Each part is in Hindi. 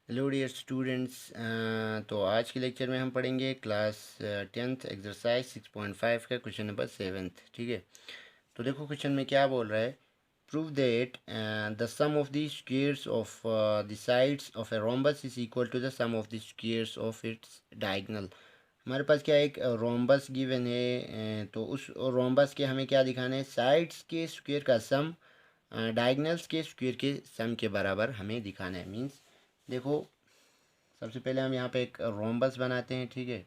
Hello dear students. तो आज के लेक्चर में हम पढ़ेंगे क्लास 10th एक्सरसाइज 6.5 का क्वेश्चन नंबर 7th। ठीक है, तो देखो क्वेश्चन में क्या बोल रहा है। Prove that the sum of the squares of the sides of a rhombus is equal to the sum of the squares of its diagonal. हमारे पास क्या एक रोम्बस गिवन है, तो उस रोम्बस के हमें क्या दिखाना है, साइड्स के स्क्वायर का सम डायगोनल्स के स्क्वायर के सम के बराबर हमें दिखाना है। मीन्स देखो, सबसे पहले हम यहाँ पे एक रोम्बस बनाते हैं। ठीक है,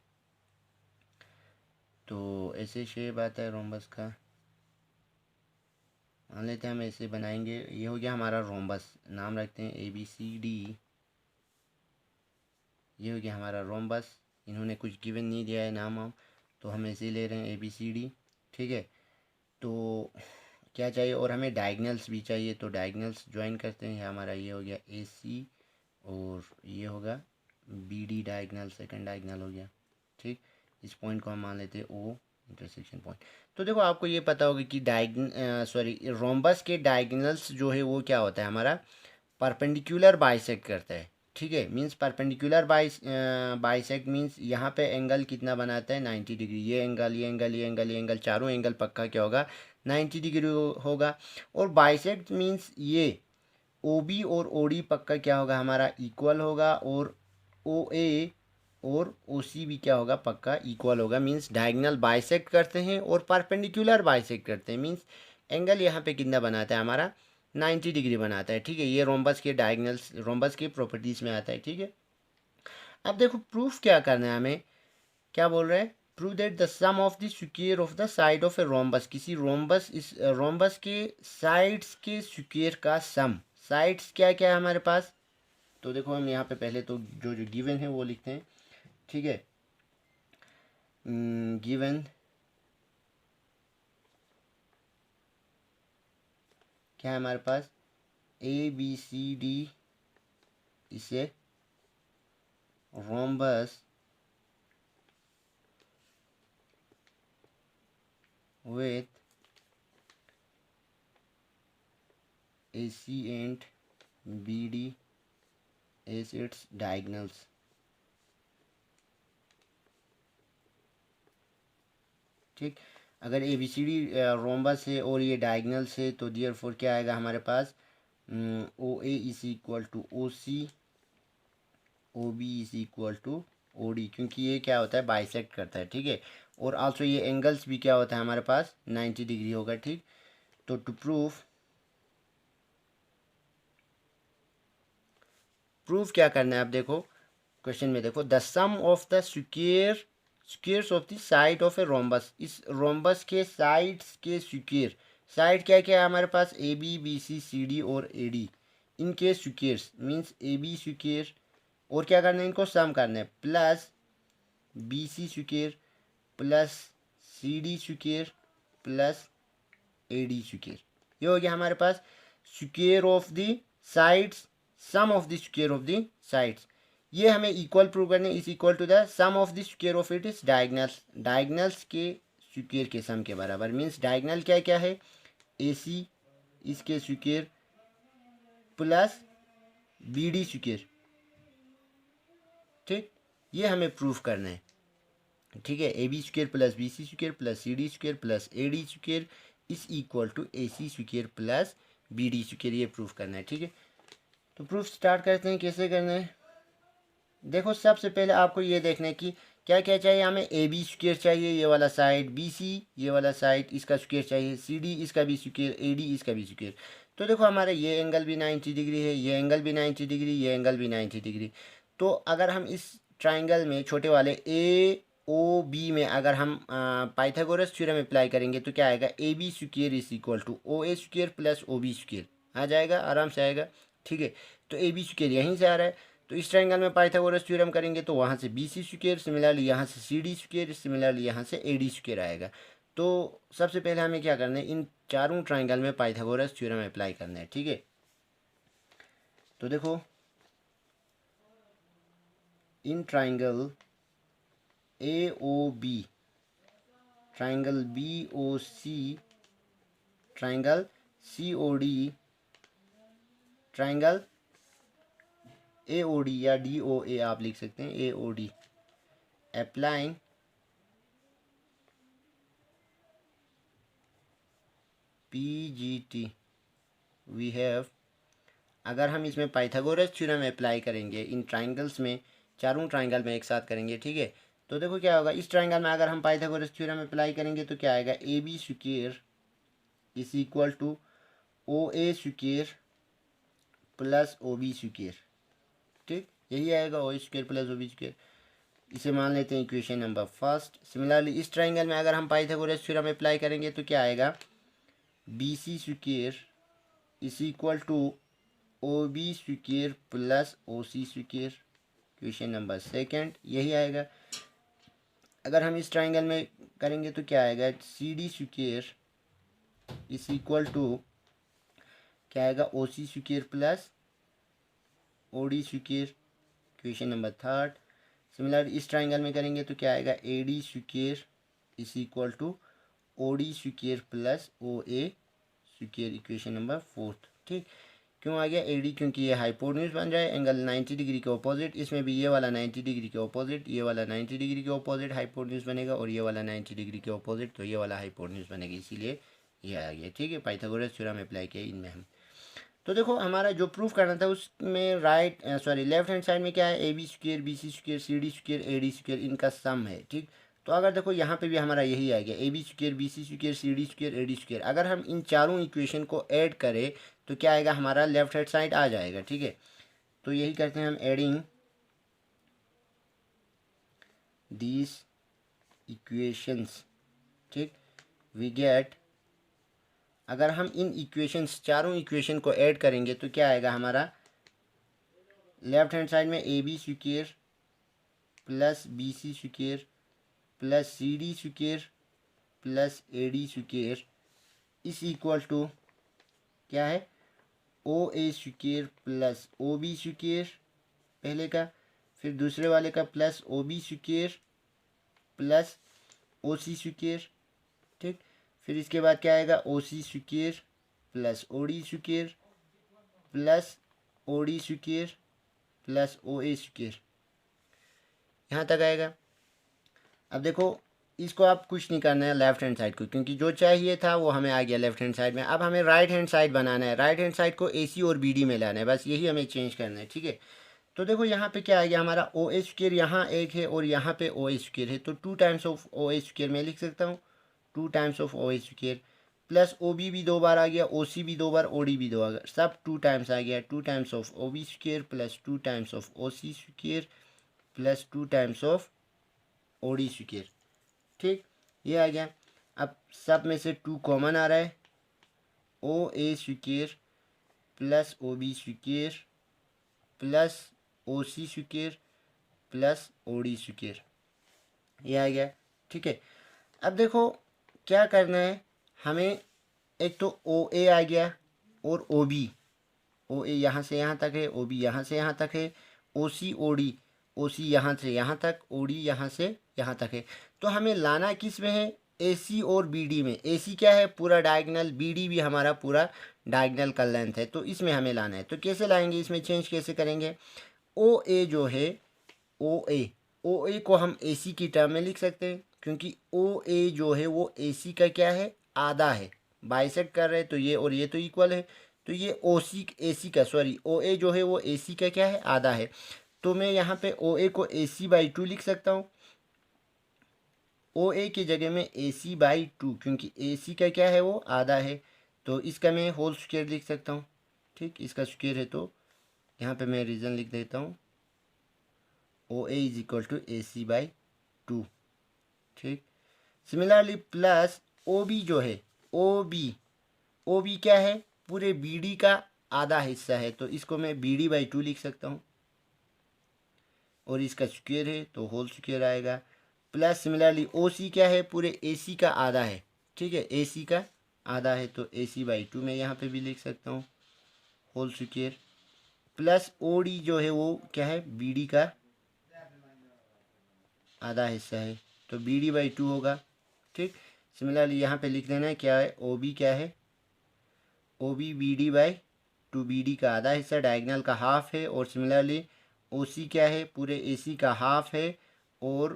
तो ऐसे शेप आता है रोम्बस का। मान लेते हैं हम ऐसे बनाएंगे। ये हो गया हमारा रोम्बस, नाम रखते हैं ABCD। ये हो गया हमारा रोम्बस। इन्होंने कुछ गिवन नहीं दिया है नाम हम, तो हम ऐसे ही ले रहे हैं ABCD। ठीक है, तो क्या चाहिए, और हमें डायगनल्स भी चाहिए, तो डायगनल्स ज्वाइन करते हैं। हमारा ये हो गया AC और ये होगा BD डायगनल, सेकंड डायगनल हो गया। ठीक, इस पॉइंट को हम मान लेते हैं O इंटरसेक्शन पॉइंट। तो देखो आपको ये पता होगा कि रोम्बस के डायगनल्स जो है वो क्या होता है, हमारा परपेंडिकुलर बाइसेक्ट करता है। ठीक है, मींस परपेंडिकुलर बाइसेक्ट मींस यहाँ पे एंगल कितना बनाता है, 90 डिग्री। ये एंगल, ये एंगल, ये एंगल, ये एंगल, चारों एंगल पक्का क्या होगा, 90 डिग्री होगा। और बाइसेक्ट मींस ये OB और OD पक्का क्या होगा, हमारा इक्वल होगा। और OA और OC भी क्या होगा, पक्का इक्वल होगा। मींस डायगोनल बाइसेक्ट करते हैं और परपेंडिकुलर बाइसेक्ट करते हैं। मींस एंगल यहाँ पे कितना बनाता है, हमारा 90 डिग्री बनाता है। ठीक है, ये रोम्बस के डायगोनल्स, रोम्बस की प्रॉपर्टीज में आता है। ठीक है, अब देखो प्रूफ क्या करना है हमें। क्या बोल रहे हैं, prove that the sum of the square of the side of a rhombus. किसी रोम्बस, इस रोम्बस के साइड्स के स्क्वायर का सम। साइड्स क्या क्या है हमारे पास, तो देखो हम यहाँ पे पहले तो जो जो गिवन है वो लिखते हैं। ठीक है, गिवन क्या है हमारे पास, ABCD इसे rhombus with AC and BD as its diagonals। ठीक, अगर ABCD रोम्बस है और ये डायगनल्स है, तो डियर फोर क्या आएगा हमारे पास, OA is equal to OC, OB is equal to OD, क्योंकि ये क्या होता है, बाइसेक्ट करता है। ठीक है, और आल्सो ये एंगल्स भी क्या होता है हमारे पास, 90 डिग्री होगा। ठीक, तो टू प्रूफ क्या करना है, आप देखो क्वेश्चन में देखो, the sum of the squares of the side of a rhombus. इस रोम्बस के साइड्स के स्क्वायर, साइड क्या क्या है हमारे पास, AB BC CD और AD, इनके स्क्वायर्स मींस AB स्क्वायर, और क्या करना है, इनको सम करना है, plus BC square plus CD square plus AD square. ये हो गया हमारे पास square of the sides, sum of the square of the sides. ये हमें इक्वल प्रूव करने, is equal to the sum of the square of it is diagonals. Diagonals के स्क्वायर के सम के बराबर। मीन्स डायगनल क्या क्या है, AC इसके स्क्वायर प्लस BD स्क्वायर। ठीक, ये हमें प्रूफ करना है। ठीक है, AB square plus BC square plus CD square plus AD square is equal to AC square plus BD square, ये प्रूफ करना है। ठीक है, तो प्रूफ स्टार्ट करते हैं, कैसे करना है। देखो सबसे पहले आपको ये देखना है कि क्या क्या चाहिए हमें, AB स्क्वायर चाहिए ये वाला साइड, BC ये वाला साइड इसका स्क्वायर चाहिए, CD इसका भी स्क्वायर, AD इसका भी स्क्वायर। तो देखो हमारा ये एंगल भी 90 डिग्री है, ये एंगल भी 90 डिग्री, ये एंगल भी 90 डिग्री। तो अगर हम इस ट्राइंगल में छोटे वाले AOB में अगर हम पाइथागोरस थ्योरम अप्लाई करेंगे, तो क्या आएगा, AB square is equal to OA square plus OB square आ जाएगा, आराम से आएगा। ठीक है, तो AB स्क्वायर यहीं से आ रहा है, तो इस ट्रायंगल में पाइथागोरस थ्योरम करेंगे तो वहाँ से BC स्क्वायर, सिमिलरली यहाँ से CD स्क्वायर, सिमिलरली यहाँ से AD स्क्वायर आएगा। तो सबसे पहले हमें क्या करना है, इन चारों ट्रायंगल में पाइथागोरस थ्योरम अप्लाई करना है। ठीक है, तो देखो इन triangle AOB, triangle BOC, triangle COD, triangle AOD या DOA आप लिख सकते हैं, AOD, applying PGT we have, अगर हम इसमें पाइथागोरस थ्योरम अप्लाई करेंगे इन ट्राइंगल्स में, चारों ट्राइंगल में एक साथ करेंगे, ठीक है। तो देखो क्या होगा, इस ट्राइंगल में अगर हम पाइथागोरस थ्योरम अप्लाई करेंगे तो क्या आएगा, AB square is equal to OA square plus OB square, ठीक, यही आएगा, OA square plus OB square. इसे मान लेते हैं इक्वेशन नंबर फर्स्ट। सिमिलरली इस ट्राइंगल में अगर हम पाइथागोरस थ्योरम अप्लाई करेंगे तो क्या आएगा, BC square is equal to OB square plus OC square, equation number second, यही आएगा। अगर हम इस ट्राइंगल में करेंगे तो क्या आएगा, CD square is equal to क्या आएगा, OC square plus OD square, equation number third. Similar इस ट्राइंगल में करेंगे तो क्या आएगा, AD square is equal to OD square plus OA square, equation number fourth, ठीक। क्यों आ गया AD, क्योंकि ये हाइपोटेन्यूज बन रहा है, एंगल 90 डिग्री के ऑपोजिट, इसमें भी ये वाला 90 डिग्री के ऑपोजिट, ये वाला 90 डिग्री के ऑपोजिट हाइपोटेन्यूज बनेगा, और ये वाला 90 डिग्री के ऑपोजिट, तो ये वाला हाइपोटेन्यूज बनेगा, इसीलिए ये आ गया, ठीक है। पाइथागोरस थ्योरम अप्लाई किया इनमें हम। तो देखो हमारा जो प्रूफ करना था उसमें लेफ्ट हैंड साइड में क्या है, AB square BC square CD square AD square, इनका सम है, ठीक। तो अगर देखो यहाँ पे भी हमारा यही आ गया, AB square BC square CD square AD square, अगर हम इन चारों इक्वेशन को ऐड करें तो क्या आएगा, हमारा लेफ्ट हैंड साइड आ जाएगा, ठीक है। तो यही करते हैं हम, एडिंग दीज इक्वेशंस, ठीक, वी गेट, अगर हम इन इक्वेशंस चारों इक्वेशन को ऐड करेंगे तो क्या आएगा हमारा, लेफ्ट हैंड साइड में AB square plus BC square plus CD square plus AD square इस इक्वल टू क्या है, OA square plus OB square पहले का, फिर दूसरे वाले का plus OB square plus OC square, ठीक। फिर इसके बाद क्या आएगा, OC square plus OD square plus OD square plus OA square, यहाँ तक आएगा। अब देखो इसको आप कुछ नहीं करना है लेफ्ट हैंड साइड को, क्योंकि जो चाहिए था वो हमें आ गया लेफ्ट हैंड साइड में। अब हमें राइट हैंड साइड बनाना है, राइट हैंड साइड को AC और BD में लाना है, बस यही हमें चेंज करना है, ठीक है। तो देखो यहाँ पे क्या आ गया, हमारा OA स्क्वायर यहाँ एक है और यहाँ पे OA स्क्वायर है, तो 2 टाइम्स ऑफ OA स्क्वायर मैं लिख सकता हूँ, 2 times of OA square plus OB भी 2 बार आ गया, OC भी 2 बार, OD भी 2 आ गया, सब 2 टाइम्स आ गया, 2 times of OB square plus 2 times of OC square plus 2 times of OD square, ठीक, ये आ गया। अब सब में से 2 कॉमन आ रहा है, OA square plus OB square plus OC square plus OD square, ये आ गया, ठीक है। अब देखो क्या करना है हमें, एक तो OA आ गया और OB, OA यहाँ से यहाँ तक है, OB यहाँ से यहाँ तक है, OC OD, OC यहाँ से यहाँ तक, OD यहाँ से यहाँ तक है। तो हमें लाना किस में है, AC और BD में। AC क्या है, पूरा डायगोनल, BD भी हमारा पूरा डायगोनल का लेंथ है, तो इसमें हमें लाना है। तो कैसे लाएंगे, इसमें चेंज कैसे करेंगे, OA जो है, OA को हम AC की टर्म में लिख सकते हैं, क्योंकि OA जो है वो AC का क्या है, आधा है, बाइसेक्ट कर रहे हैं, तो ये और ये तो इक्वल है, तो ये OA जो है वो AC का क्या है, आधा है। तो मैं यहाँ पे OA को AC/2 लिख सकता हूँ, OA की जगह में AC/2, क्योंकि AC का क्या है, वो आधा है, तो इसका मैं होल स्क्वायर लिख सकता हूँ, ठीक, इसका स्क्वायर है, तो यहाँ पे मैं रीज़न लिख देता हूँ, OA is equal to AC/2, ठीक। सिमिलरली प्लस OB जो है, OB क्या है, पूरे BD का आधा हिस्सा है, तो इसको मैं BD/2 लिख सकता हूँ, और इसका स्क्वायर है तो होल स्क्वायर आएगा, प्लस सिमिलरली OC क्या है, पूरे AC का आधा है, ठीक है, AC का आधा है, तो AC/2 मैं यहाँ पे भी लिख सकता हूँ, होल स्क्वायर, प्लस OD जो है वो क्या है, BD का आधा हिस्सा है, तो BD/2 होगा, ठीक। सिमिलरली यहाँ पे लिख देना है क्या है, OB क्या है, OB BD/2, BD का आधा हिस्सा, डायगोनल का हाफ है, और सिमिलरली ओ सी क्या है, पूरे ए सी का हाफ है, और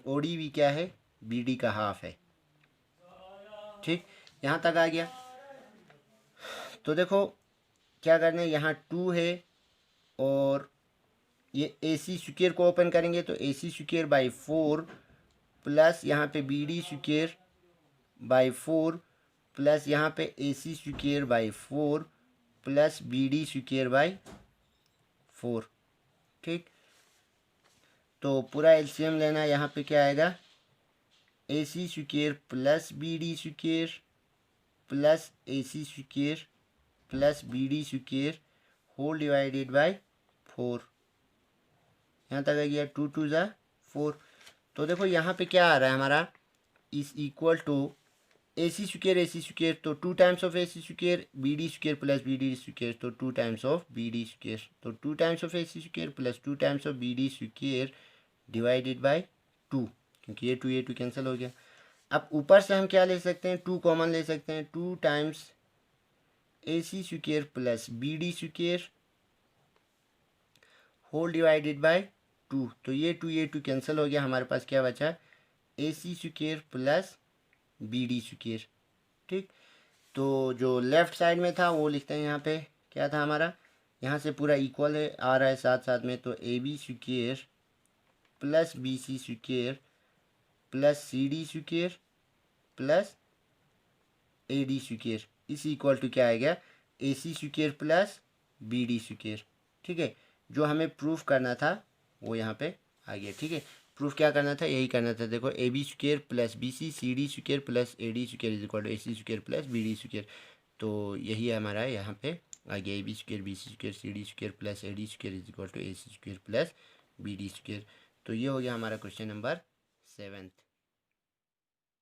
ओ डी भी क्या है, बी डी का हाफ है। ठीक, यहाँ तक आ गया। तो देखो क्या करना है, यहाँ 2 है, और ये ए सी स्क्वेयर को ओपन करेंगे तो A C square by 4 plus यहाँ पे B D square by 4 plus यहाँ पे A C square by 4 plus B D square by 4। ठीक, तो पूरा एलसीएम लेना, यहाँ पे क्या आएगा, A C square plus B D square plus A C square plus B D square whole divided by 4। यहाँ तक आ गया, 2 2 ज़ा 4। तो देखो यहाँ पे क्या आ रहा है हमारा, is equal to A C square, तो 2 times of A C square, B D square plus B D square, तो 2 times of B D square, तो 2 times of A C square plus 2 times of B D square divided by 2, क्योंकि ये 2 कैंसिल हो गया। अब ऊपर से हम क्या ले सकते हैं, 2 कॉमन ले सकते हैं, 2 times A C square plus B D square whole divided by 2, तो ये 2 कैंसिल हो गया, हमारे पास क्या बचा, A C square plus B D square. ठीक, तो जो लेफ़्ट साइड में था वो लिखते हैं, यहाँ पे क्या था हमारा, यहाँ से पूरा इक्वल है आ रहा है साथ साथ में, तो A B square plus B C square plus C D square plus A D square is equal to क्या आएगा, A C square plus B D square. ठीक है, जो हमें प्रूफ करना था वो यहाँ पे आ गया। ठीक है, प्रूफ क्या करना था, यही करना था। देखो A B square plus B C D square plus A D square is equal to A C square plus B D square, तो यही हमारा यहाँ पे आ गया, A B square B C square C D square plus A D square is equal to A C square plus B D square. तो ये हो गया हमारा क्वेश्चन नंबर 7।